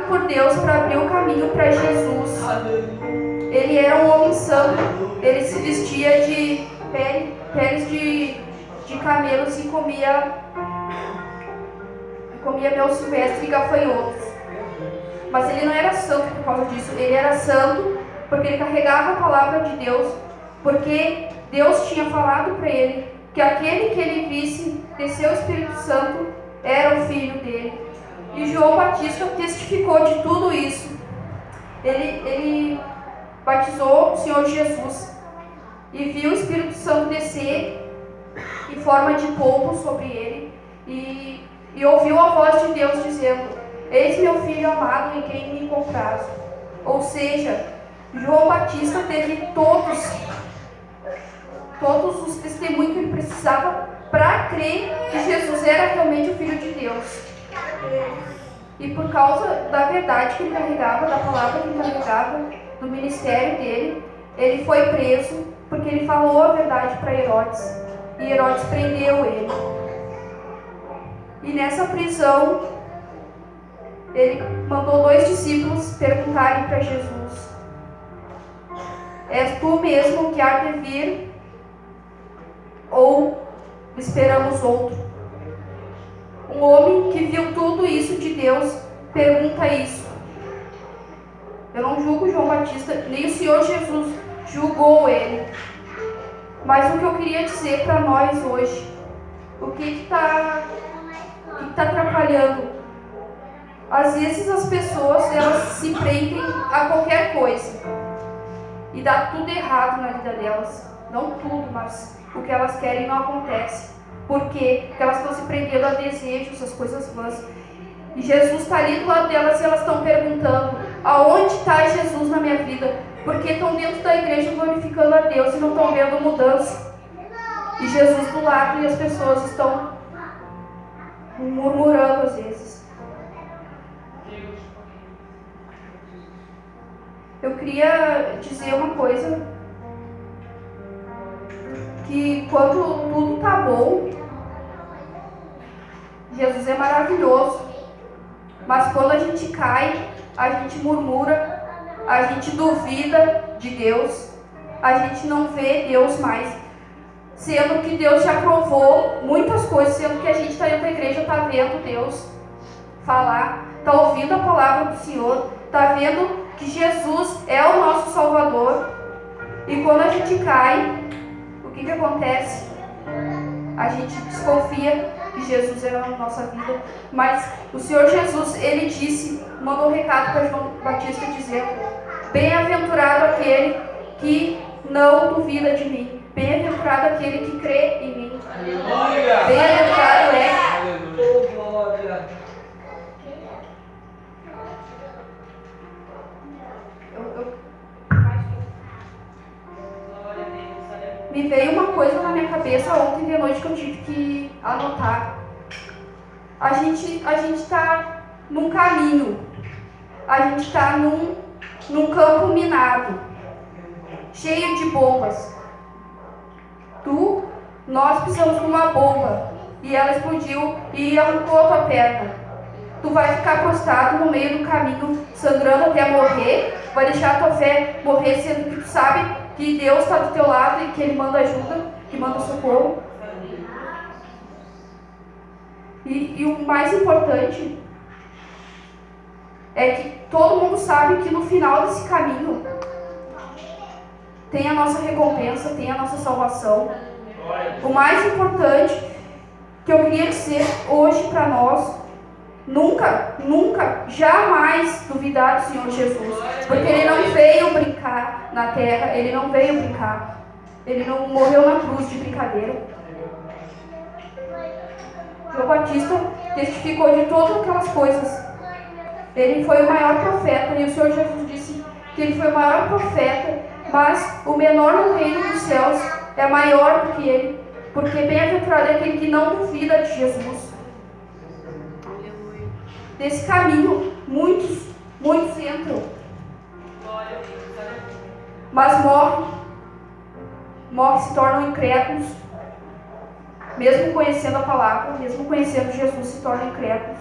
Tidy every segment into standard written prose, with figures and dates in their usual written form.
por Deus para abrir o caminho para Jesus. Ele era um homem santo, ele se vestia de peles de camelos e comia mel silvestre e gafanhotos. Mas ele não era santo por causa disso, ele era santo porque ele carregava a palavra de Deus, porque Deus tinha falado para ele que aquele que ele visse descer o Espírito Santo era o filho dele. E João Batista testificou de tudo isso. Ele batizou o Senhor Jesus e viu o Espírito Santo descer em forma de polvo sobre ele e ouviu a voz de Deus dizendo: eis meu filho amado em quem me comprazo. Ou seja, João Batista teve todos os testemunhos que ele precisava para crer que Jesus era realmente o Filho de Deus. E por causa da verdade que ele carregava, da palavra que ele carregava, do ministério dele, ele foi preso porque ele falou a verdade para Herodes. E Herodes prendeu ele. E nessa prisão, ele mandou 2 discípulos perguntarem para Jesus: és tu mesmo que há de vir, ou esperamos outro? Um homem que viu tudo isso de Deus pergunta isso. Eu não julgo João Batista, nem o Senhor Jesus julgou ele. Mas o que eu queria dizer para nós hoje, o que está atrapalhando? Às vezes as pessoas, elas se prendem a qualquer coisa e dá tudo errado na vida delas. Não tudo, mas o que elas querem não acontece. Por quê? Porque elas estão se prendendo a desejos, as coisas vãs. E Jesus está ali do lado delas e elas estão perguntando: aonde está Jesus na minha vida? Porque estão dentro da igreja glorificando a Deus e não estão vendo mudança. E Jesus do lado e as pessoas estão murmurando às vezes. Eu queria dizer uma coisa, que quando tudo está bom, Jesus é maravilhoso. Mas quando a gente cai, a gente murmura, a gente duvida de Deus, a gente não vê Deus mais. Sendo que Deus já provou muitas coisas, sendo que a gente está dentro da igreja, está vendo Deus falar, está ouvindo a palavra do Senhor, está vendo que Jesus é o nosso Salvador. E quando a gente cai, o que acontece? A gente desconfia que Jesus é a nossa vida. Mas o Senhor Jesus, ele disse, mandou um recado para João Batista dizendo: bem-aventurado aquele que não duvida de mim, bem-aventurado aquele que crê em mim. Aleluia. Bem-aventurado é. Glória. Me veio uma coisa na minha cabeça ontem de noite que eu tive que anotar. A gente está num caminho, a gente está num campo minado, cheio de bombas. Nós pisamos numa bomba e ela explodiu e arrancou a tua perna. Tu vai ficar prostrado no meio do caminho, sangrando até morrer, vai deixar a tua fé morrer, sendo que tu sabe que Deus está do teu lado e que Ele manda ajuda, que manda socorro. E o mais importante é que todo mundo sabe que no final desse caminho tem a nossa recompensa, tem a nossa salvação. O mais importante que eu queria dizer hoje para nós: nunca, jamais duvidar do Senhor Jesus, porque Ele não veio brincar na terra, Ele não veio brincar, Ele não morreu na cruz de brincadeira. João Batista testificou de todas aquelas coisas. Ele foi o maior profeta, e o Senhor Jesus disse que ele foi o maior profeta, mas o menor no reino dos céus é maior do que ele, porque bem-aventurado é aquele que não duvida de Jesus. Nesse caminho, muitos entram, mas morrem, se tornam incrédulos, mesmo conhecendo a palavra, mesmo conhecendo Jesus, se tornam incrédulos.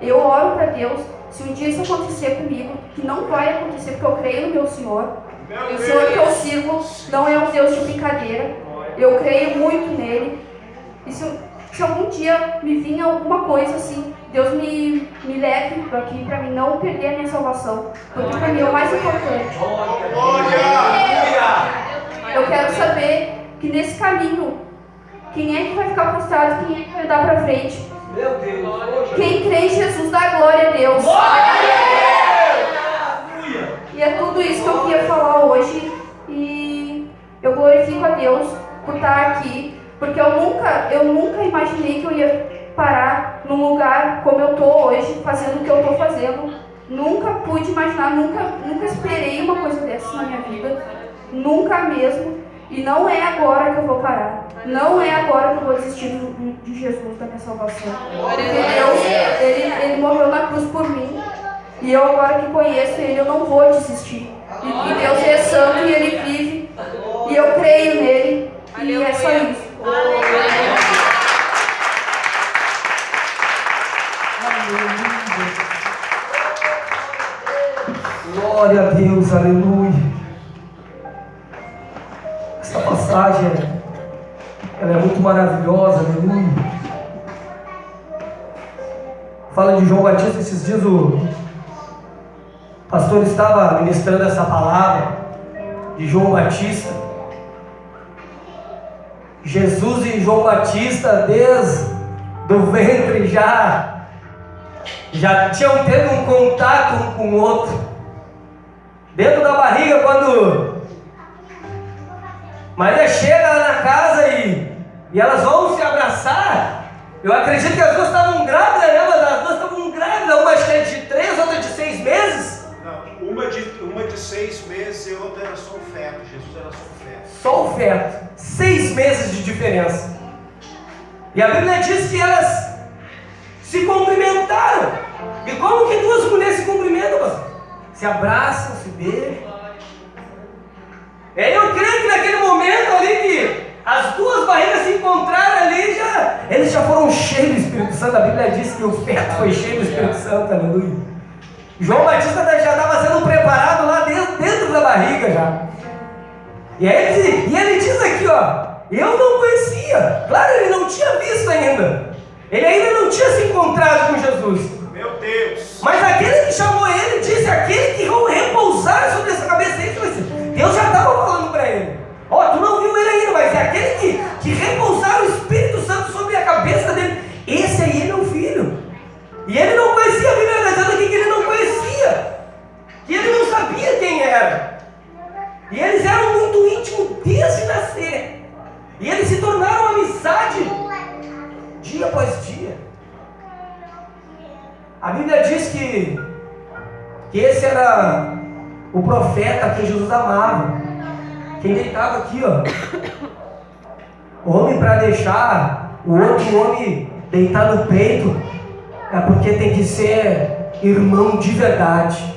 Eu oro para Deus, se um dia isso acontecer comigo, que não vai acontecer, porque eu creio no meu Senhor. E o Senhor que eu sirvo não é um Deus de brincadeira. Eu creio muito nele. E se algum dia me vir alguma coisa assim, Deus me leve aqui para mim não perder a minha salvação. Porque para mim é o mais importante. Eu quero saber que nesse caminho, quem é que vai ficar frustrado, quem é que vai dar para frente. Meu Deus. Quem crê em Jesus dá glória a Deus. E é tudo isso que eu queria falar hoje. E eu glorifico a Deus por estar aqui. Porque eu nunca imaginei que eu ia parar num lugar como eu estou hoje, fazendo o que eu estou fazendo. Nunca pude imaginar, nunca esperei uma coisa dessa na minha vida. Nunca mesmo. E não é agora que eu vou parar. Não é agora que eu vou desistir de Jesus, da minha salvação. Porque Deus, ele morreu na cruz por mim. E eu agora que conheço Ele, eu não vou desistir. E Deus é santo e Ele vive. E eu creio nele. E é só isso. Glória a Deus, aleluia. Essa passagem, ela é muito maravilhosa, aleluia. Fala de João Batista. Esses dias o pastor estava ministrando essa palavra de João Batista. Jesus e João Batista, desde o ventre, já tinham tido um contato um com o outro. Dentro da barriga, quando Maria chega lá na casa e elas vão se abraçar, eu acredito que as duas estavam grávidas, né? As duas estavam grávidas, uma acho que é de 3, outra de 6 meses. Não, uma de 6 meses e outra era só o feto. Jesus era só o feto. Só o feto. 6 meses de diferença. E a Bíblia diz que elas se cumprimentaram. E como que duas mulheres se cumprimentam, pastor? Se abraçam, se beijam. Eu creio que naquele momento ali que as duas barrigas se encontraram ali, eles já foram cheios do Espírito Santo. A Bíblia diz que o feto foi cheio do Espírito Santo, aleluia. João Batista já estava sendo preparado lá dentro da barriga já. E ele diz aqui, ó, eu não conhecia. Claro, ele não tinha visto ainda. Ele ainda não tinha se encontrado com Jesus. Meu Deus. Mas aquele que chamou ele disse, aquele que vão repousar sobre essa cabeça dele. Deus já estava falando para ele. Ó, tu não viu ele ainda, mas é aquele que repousar o Espírito Santo sobre a cabeça dele. Esse aí é meu filho. E ele não conhecia, a Bíblia está dizendo aqui que ele não conhecia. Que ele não sabia quem era. E eles eram muito íntimos desde nascer. E eles se tornaram amizade dia após dia. A Bíblia diz que esse era o profeta que Jesus amava. Quem deitava aqui, ó, homem para deixar o outro homem deitar no peito, é porque tem que ser irmão de verdade.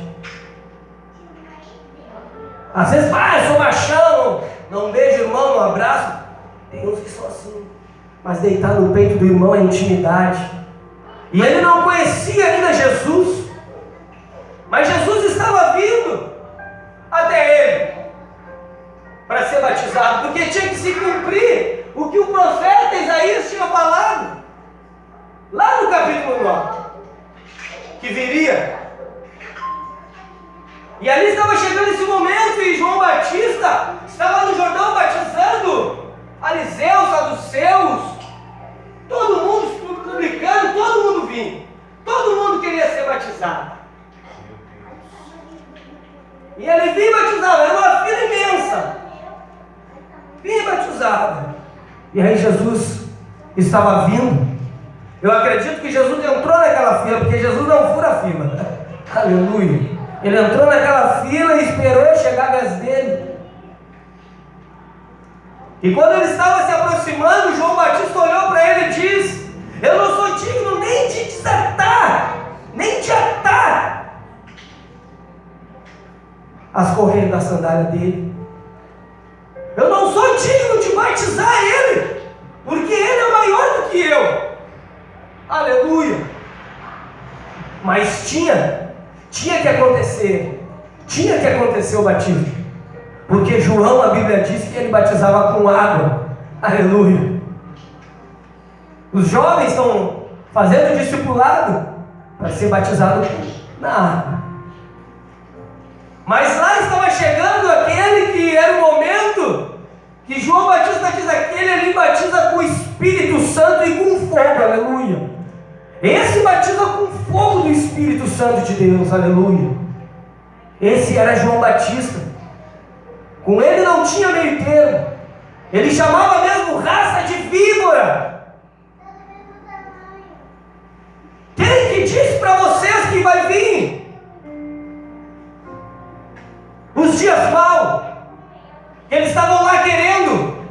Às vezes, eu sou machão, não beijo o irmão, não abraço. Tem uns que são assim. Mas deitar no peito do irmão é intimidade. E ele não conhecia ainda Jesus. Mas Jesus estava vindo até ele para ser batizado, porque tinha que se cumprir o que o profeta Isaías tinha falado lá no capítulo 9, que viria. E ali estava chegando esse momento e João Batista estava no Jordão batizando fariseus, saduceus, todo mundo publicando, todo mundo vindo, todo mundo queria ser batizado. E ele vinha batizado, era uma fila imensa, vinha batizado. E aí Jesus estava vindo. Eu acredito que Jesus entrou naquela fila, porque Jesus não fura a fila. Aleluia. Ele entrou naquela fila e esperou chegar a vez dele. E quando ele estava se aproximando, João Batista olhou para ele e disse: eu não sou digno nem de desatar, nem de atar as correias da sandália dele. Eu não sou digno de batizar ele, porque ele é maior do que eu. Aleluia. Mas tinha que acontecer o batismo. Porque João, a Bíblia diz que ele batizava com água. Aleluia. Os jovens estão fazendo discipulado para ser batizado na água. Mas lá estava chegando aquele que era o momento que João Batista diz, aquele ali batiza com o Espírito Santo e com fogo, aleluia. Esse batiza com fogo do Espírito Santo de Deus, aleluia. Esse era João Batista. Com ele não tinha meio termo. Ele chamava mesmo raça de víbora. Quem que disse para vocês que vai vir os dias maus? Eles estavam lá querendo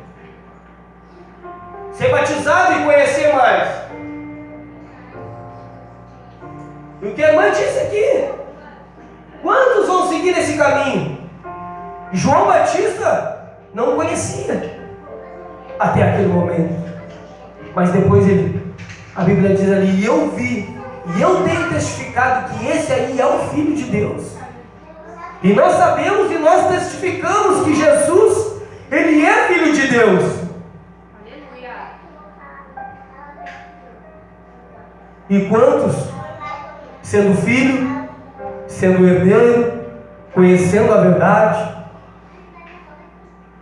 ser batizado e conhecer mais. E o que a irmã disse aqui, quantos vão seguir esse caminho? João Batista não conhecia até aquele momento, mas depois a Bíblia diz ali, e eu vi, e eu tenho testificado que esse aí é o Filho de Deus. E nós sabemos e nós testificamos que Jesus, Ele é Filho de Deus. Aleluia. E quantos, sendo filho, sendo herdeiro, conhecendo a verdade,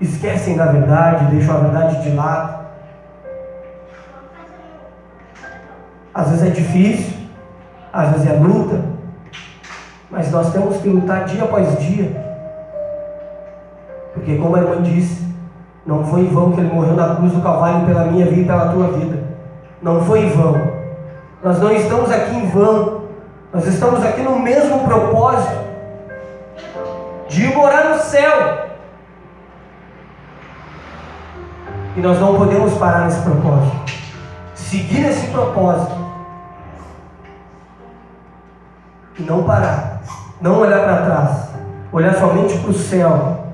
esquecem da verdade, deixam a verdade de lado. Às vezes é difícil, às vezes é luta, mas nós temos que lutar dia após dia, porque como a irmã disse, não foi em vão que Ele morreu na cruz do Calvário pela minha vida e pela tua vida. Não foi em vão. Nós não estamos aqui em vão. Nós estamos aqui no mesmo propósito de ir morar no céu. E nós não podemos parar nesse propósito. Seguir nesse propósito. E não parar. Não olhar para trás. Olhar somente para o céu.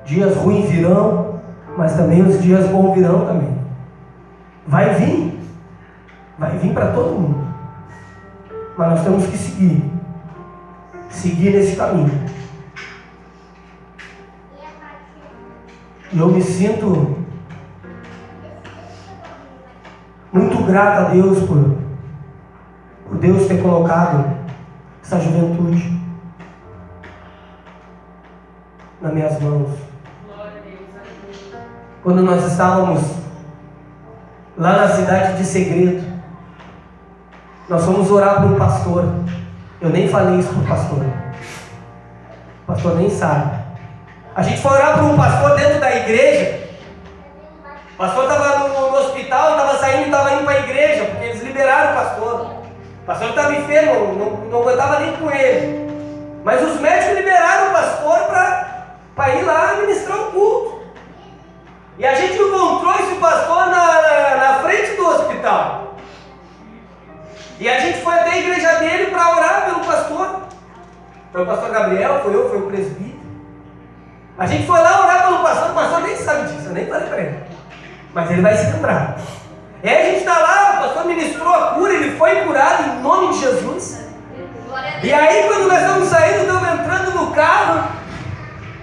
Dias ruins virão, mas também os dias bons virão também. Vai vir. Vai vir para todo mundo. Mas nós temos que seguir. Seguir nesse caminho. E eu me sinto muito grato a Deus por Deus ter colocado essa juventude nas minhas mãos. Quando nós estávamos lá na cidade de Segredo, nós fomos orar por um pastor. Eu nem falei isso para o pastor. O pastor nem sabe. A gente foi orar por um pastor dentro da igreja. O pastor estava no hospital, estava saindo, estava indo para a igreja, porque eles liberaram o pastor. O pastor estava enfermo, não aguentava nem com ele. Mas os médicos liberaram o pastor para ir lá ministrar um culto. E a gente encontrou esse pastor na frente do hospital. E a gente foi até a igreja dele para orar pelo pastor. Foi o pastor Gabriel, foi eu, foi o presbítero. A gente foi lá orar pelo pastor, o pastor nem sabe disso, eu nem falei para ele. Mas ele vai se lembrar. E aí a gente está lá, o pastor ministrou a cura, ele foi curado em nome de Jesus. E aí quando nós estamos saindo, estamos entrando no carro,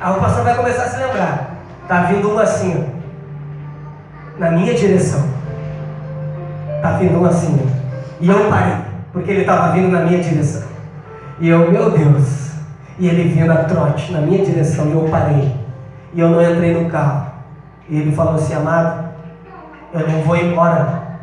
aí o pastor vai começar a se lembrar. Está vindo um assim, ó, na minha direção. Está vindo um assim, ó. E eu parei, porque ele estava vindo na minha direção. E eu, meu Deus. E ele vinha na trote, na minha direção, e eu parei. E eu não entrei no carro. E ele falou assim, amado, eu não vou embora